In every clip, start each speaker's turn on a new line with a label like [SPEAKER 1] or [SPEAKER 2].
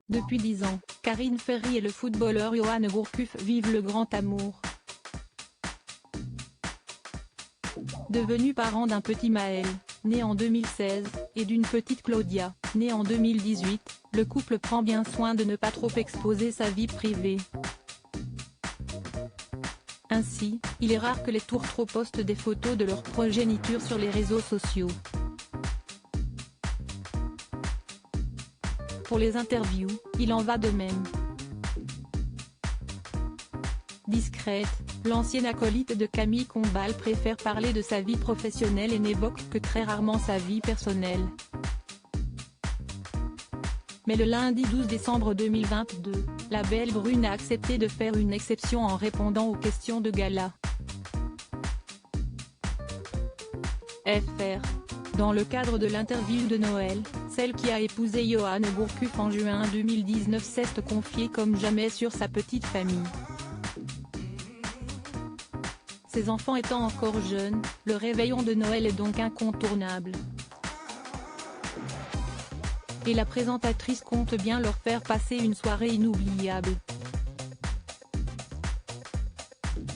[SPEAKER 1] Depuis 10 ans, Karine Ferry et le footballeur Johan Gourcuff vivent le grand amour. Devenus parents d'un petit Maël, né en 2016, et d'une petite Claudia, née en 2018, le couple prend bien soin de ne pas trop exposer sa vie privée. Ainsi, il est rare que les tourtereaux postent des photos de leur progéniture sur les réseaux sociaux. Pour les interviews, il en va de même. Discrète, l'ancienne acolyte de Camille Combal préfère parler de sa vie professionnelle et n'évoque que très rarement sa vie personnelle. Mais le lundi 12 décembre 2022, la belle brune a accepté de faire une exception en répondant aux questions de gala. Fr. Dans le cadre de l'interview de Noël, celle qui a épousé Johan Gourcuff en juin 2019 s'est confiée comme jamais sur sa petite famille. Ses enfants étant encore jeunes, le réveillon de Noël est donc incontournable. Et la présentatrice compte bien leur faire passer une soirée inoubliable.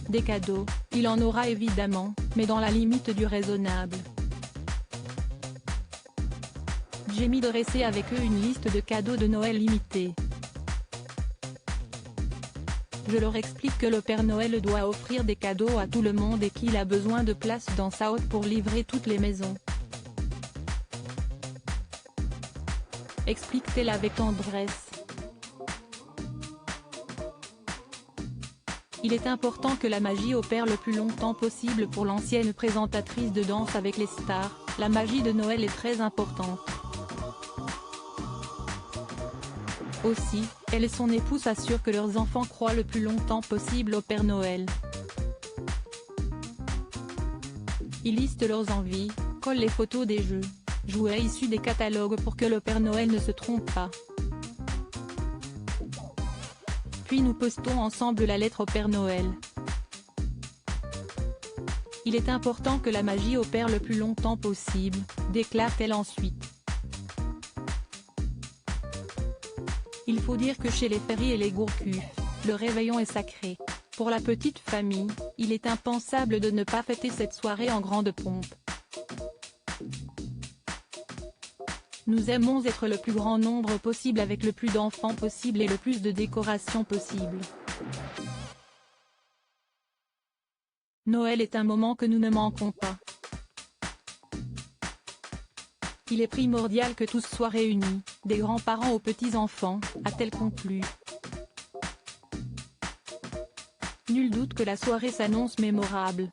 [SPEAKER 1] Des cadeaux, il en aura évidemment, mais dans la limite du raisonnable. J'ai mis dressé avec eux une liste de cadeaux de Noël limités. Je leur explique que le Père Noël doit offrir des cadeaux à tout le monde et qu'il a besoin de place dans sa hotte pour livrer toutes les maisons. Explique-t-elle avec tendresse. Il est important que la magie opère le plus longtemps possible pour l'ancienne présentatrice de Danse avec les stars, la magie de Noël est très importante. Aussi, elle et son époux s'assurent que leurs enfants croient le plus longtemps possible au Père Noël. Ils listent leurs envies, collent les photos des jeux, jouets issus des catalogues pour que le Père Noël ne se trompe pas. Puis nous postons ensemble la lettre au Père Noël. Il est important que la magie opère le plus longtemps possible, déclare-t-elle ensuite. Il faut dire que chez les Ferry et les Gourcuff, le réveillon est sacré. Pour la petite famille, il est impensable de ne pas fêter cette soirée en grande pompe. Nous aimons être le plus grand nombre possible avec le plus d'enfants possible et le plus de décorations possible. Noël est un moment que nous ne manquons pas. Il est primordial que tous soient réunis, des grands-parents aux petits-enfants, a-t-elle conclu. Nul doute que la soirée s'annonce mémorable.